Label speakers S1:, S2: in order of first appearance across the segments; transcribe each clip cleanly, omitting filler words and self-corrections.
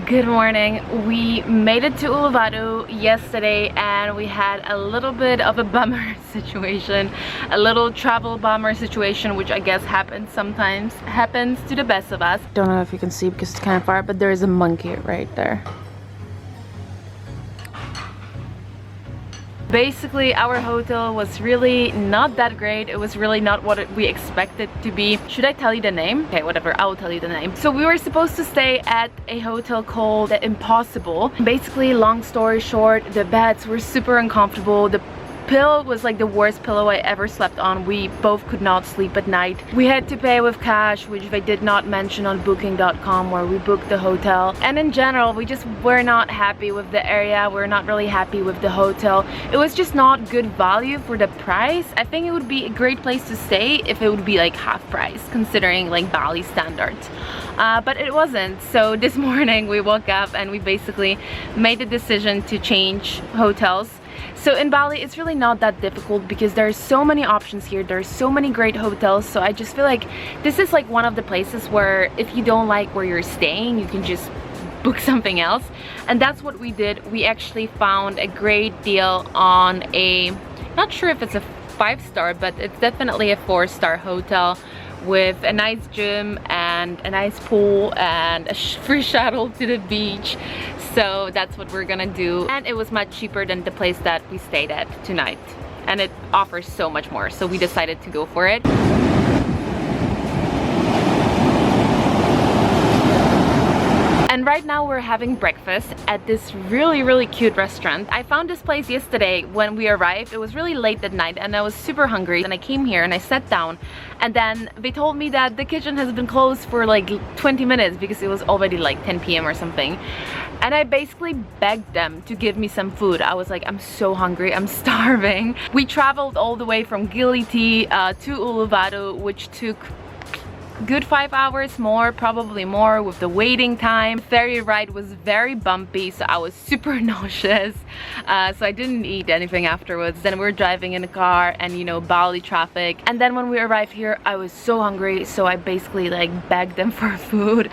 S1: Good morning. We made it to Uluwatu yesterday and we had a little bit of a bummer situation, a little travel bummer situation, which I guess happens sometimes, happens to the best of us. Don't know if you can see because it's kind of far, but there is a monkey right there. Basically, our hotel was really not that great. It was really not what we expected to be. Should I tell you the name? Okay, whatever, I will tell you the name. So we were supposed to stay at a hotel called The Impossible. Basically, long story short, the beds were super uncomfortable. The pillow was like the worst pillow I ever slept on. We both could not sleep at night. We had to pay with cash, which they did not mention on booking.com where we booked the hotel. And in general, we just were not happy with the area. We're not really happy with the hotel. It was just not good value for the price. I think it would be a great place to stay if it would be like half price, considering like Bali standards. But it wasn't. So this morning we woke up and we basically made the decision to change hotels. So in Bali, it's really not that difficult because there's so many options here. There's so many great hotels. So I just feel like this is like one of the places where if you don't like where you're staying, you can just book something else. And that's what we did. We actually found a great deal on a, not sure if it's a 5-star, but it's definitely a 4-star hotel with a nice gym and a nice pool and a free shuttle to the beach. So that's what we're gonna do, and it was much cheaper than the place that we stayed at tonight, and it offers so much more, so we decided to go for it. And right now we're having breakfast at this really cute restaurant. I found this place yesterday when we arrived. It was really late at night and I was super hungry, and I came here and I sat down, and then they told me that the kitchen has been closed for like 20 minutes because it was already like 10 p.m. or something. And I basically begged them to give me some food. I was like, I'm so hungry, I'm starving. We traveled all the way from Kelley to Uluwatu, which took good 5 hours more, probably more with the waiting time. The ferry ride was very bumpy, so I was super nauseous, so I didn't eat anything afterwards. Then we were driving in a car and, you know, Bali traffic, and then when we arrived here I was so hungry, so I basically like begged them for food,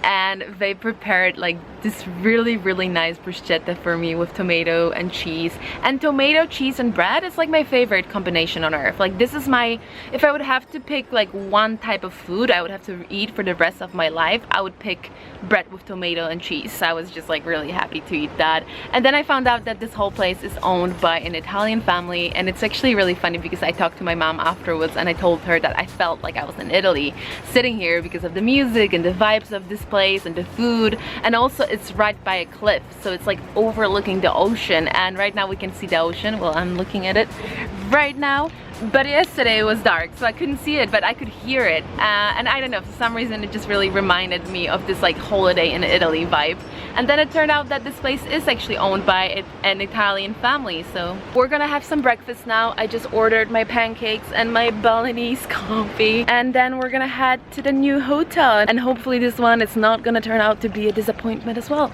S1: and they prepared like this really nice bruschetta for me with tomato and cheese. And tomato, cheese and bread is like my favorite combination on earth. Like this is my, if I would have to pick like one type of food I would have to eat for the rest of my life, I would pick bread with tomato and cheese. So I was just like really happy to eat that. And then I found out that this whole place is owned by an Italian family, and it's actually really funny because I talked to my mom afterwards and I told her that I felt like I was in Italy sitting here because of the music and the vibes of this place and the food, and also it's right by a cliff, so it's like overlooking the ocean, and right now we can see the ocean. Well, I'm looking at it right now, but yesterday it was dark so I couldn't see it, but I could hear it, and I don't know, for some reason it just really reminded me of this like holiday in Italy vibe. And then it turned out that this place is actually owned by an Italian family. So we're gonna have some breakfast now. I just ordered my pancakes and my Balinese coffee, and then we're gonna head to the new hotel, and hopefully this one is not gonna turn out to be a disappointment as well.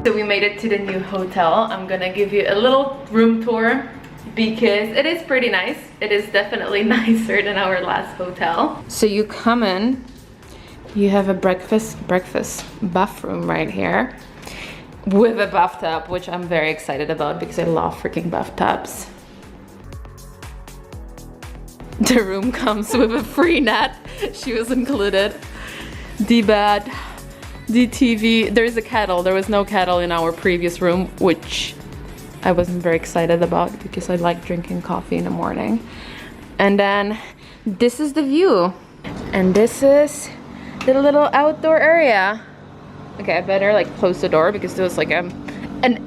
S1: So we made it to the new hotel. I'm gonna give you a little room tour because it is pretty nice. It is definitely nicer than our last hotel. So you come in, you have a breakfast bathroom right here with a bathtub, which I'm very excited about because I love freaking bathtubs. The room comes with a free net. She was included. The bed, the TV, there's a kettle. There was no kettle in our previous room, which I wasn't very excited about because I like drinking coffee in the morning. And then this is the view, and this is the little outdoor area. Okay, I better like close the door because there was like an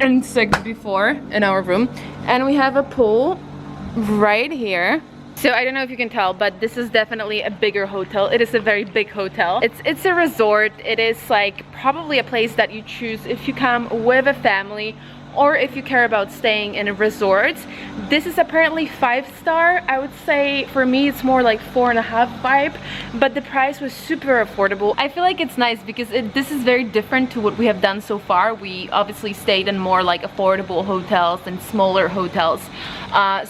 S1: insect before in our room. And we have a pool right here. So I don't know if you can tell, but this is definitely a bigger hotel. It is a very big hotel. It's a resort. It is like probably a place that you choose if you come with a family or if you care about staying in resorts. This is apparently 5-star. I would say for me it's more like 4.5 vibe, but the price was super affordable. I feel like it's nice because this is very different to what we have done so far. We obviously stayed in more like affordable hotels and smaller hotels.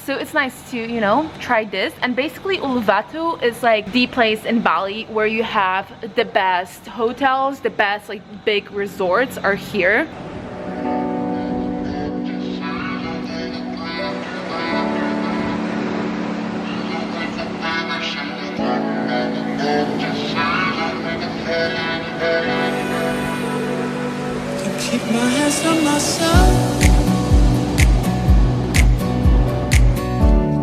S1: So it's nice to, you know, try this. And basically Uluwatu is like the place in Bali where you have the best hotels, the best like big resorts are here.
S2: Keep my hands on myself.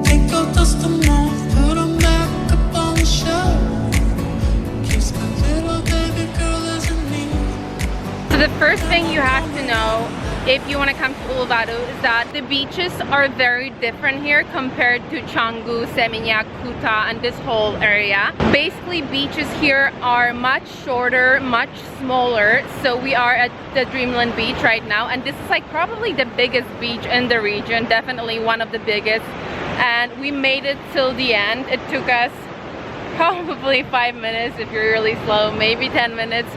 S2: Think I'll dust them off, put them back up on the shelf. Kiss my little baby girl as a me.
S1: So the first thing you have to know if you want to come to Uluwatu is that the beaches are very different here compared to Canggu, Seminyak, Kuta, and this whole area. Basically, beaches here are much shorter, much smaller. So we are at the Dreamland Beach right now, and this is like probably the biggest beach in the region, definitely one of the biggest. And we made it till the end. It took us probably 5 minutes if you're really slow, maybe 10 minutes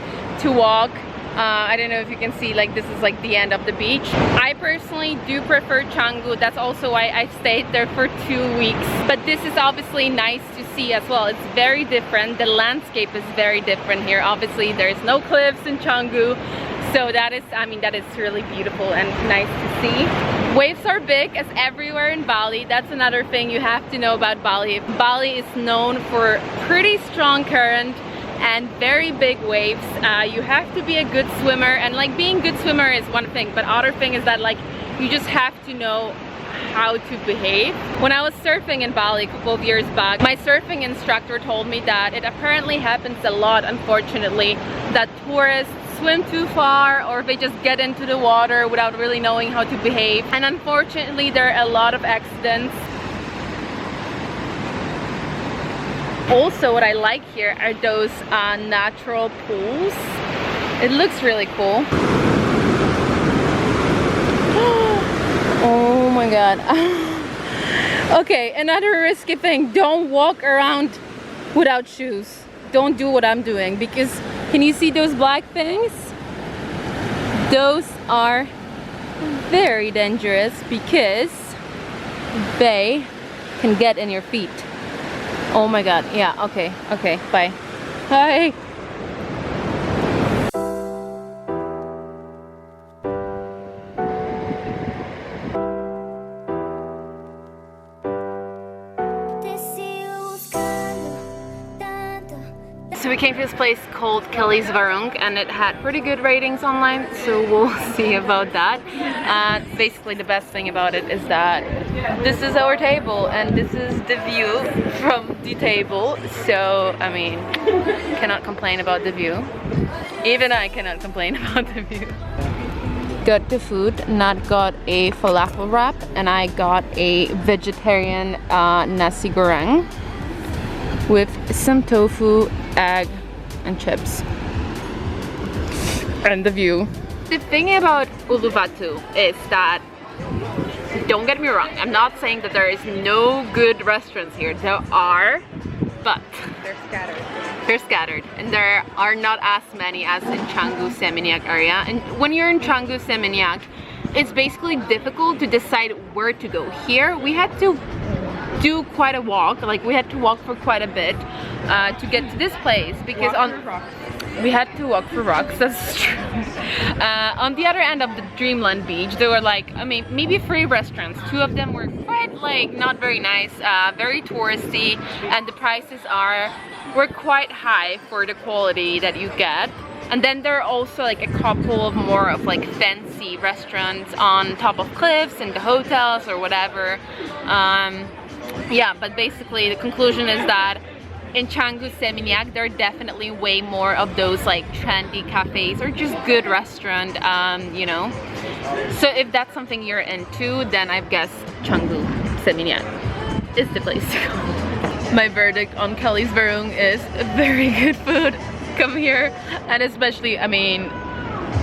S1: to walk. I don't know if you can see, like this is like the end of the beach. I personally do prefer Canggu. That's also why I stayed there for 2 weeks. But this is obviously nice to see as well. It's very different. The landscape is very different here. Obviously there's no cliffs in Canggu. So that is, I mean, that is really beautiful and nice to see. Waves are big as everywhere in Bali. That's another thing you have to know about Bali. Bali is known for pretty strong current and very big waves. You have to be a good swimmer, and like being a good swimmer is one thing, but other thing is that like you just have to know how to behave. When I was surfing in Bali a couple of years back, my surfing instructor told me that it apparently happens a lot, unfortunately, that tourists swim too far or they just get into the water without really knowing how to behave, and unfortunately there are a lot of accidents. Also, what I like here are those natural pools. It looks really cool. Oh my god. Okay, another risky thing. Don't walk around without shoes. Don't do what I'm doing, because can you see those black things? Those are very dangerous because they can get in your feet. Oh my god, yeah, okay, bye. Bye. So we came to this place called Kelley's Warung, and it had pretty good ratings online, so we'll see about that. Basically the best thing about it is that this is our table and this is the view from the table. So I mean, cannot complain about the view. Even I cannot complain about the view. Got the food, Nat got a falafel wrap and I got a vegetarian nasi goreng with some tofu, egg and chips, and the view. The thing about Uluwatu is that, don't get me wrong, I'm not saying that there is no good restaurants here. There are, but they're scattered and there are not as many as in Canggu, Seminyak area. And when you're in Canggu, Seminyak, it's basically difficult to decide where to go. Here we had to do quite a walk, like we had to walk for quite a bit to get to this place, because we had to walk for rocks, that's true. On the other end of the Dreamland Beach there were like, I mean, maybe 3 restaurants. 2 of them were quite like not very nice, very touristy, and the prices were quite high for the quality that you get. And then there are also like a couple of more of like fancy restaurants on top of cliffs in the hotels or whatever. Yeah, but basically the conclusion is that in Canggu, Seminyak, there are definitely way more of those like trendy cafes or just good restaurant, you know. So if that's something you're into, then I guess Canggu, Seminyak is the place to go. My verdict on Kelley's Warung is very good food. Come here, and especially, I mean,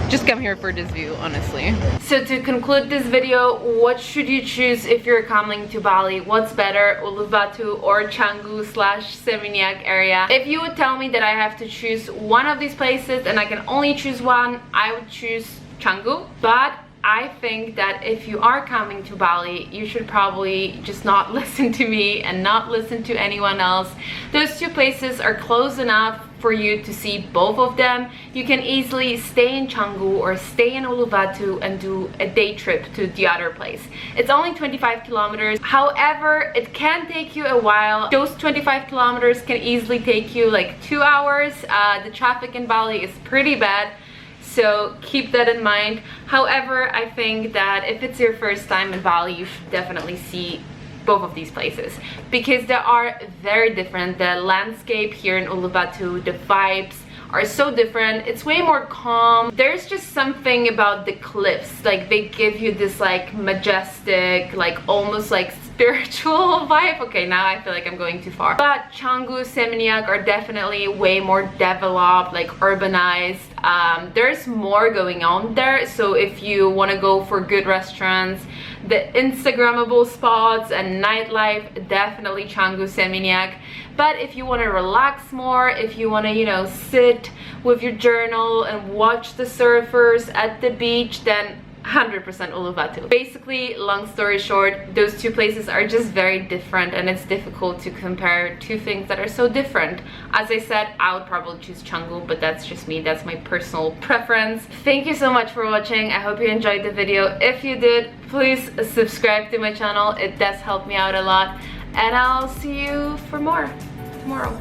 S1: just come here for this view, honestly. So to conclude this video, what should you choose if you're coming to Bali? What's better, Uluwatu or Canggu / Seminyak area? If you would tell me that I have to choose one of these places and I can only choose one, I would choose Canggu. But I think that if you are coming to Bali, you should probably just not listen to me and not listen to anyone else. Those two places are close enough for you to see both of them. You can easily stay in Canggu or stay in Uluwatu and do a day trip to the other place. It's only 25 kilometers. However, it can take you a while. Those 25 kilometers can easily take you like 2 hours. The traffic in Bali is pretty bad, so keep that in mind. However, I think that if it's your first time in Bali, you should definitely see both of these places because they are very different. The landscape here in Uluwatu, the vibes are so different. It's way more calm. There's just something about the cliffs, like they give you this like majestic, like almost like spiritual vibe. Okay, now I feel like I'm going too far. But Canggu, Seminyak are definitely way more developed, like urbanized. There's more going on there, so if you want to go for good restaurants, the Instagrammable spots and nightlife, definitely Canggu, Seminyak. But if you want to relax more, if you want to, you know, sit with your journal and watch the surfers at the beach, then 100% Uluwatu. Basically, long story short, those two places are just very different and it's difficult to compare two things that are so different. As I said, I would probably choose Canggu, but that's just me. That's my personal preference. Thank you so much for watching. I hope you enjoyed the video. If you did, please subscribe to my channel. It does help me out a lot. And I'll see you for more tomorrow.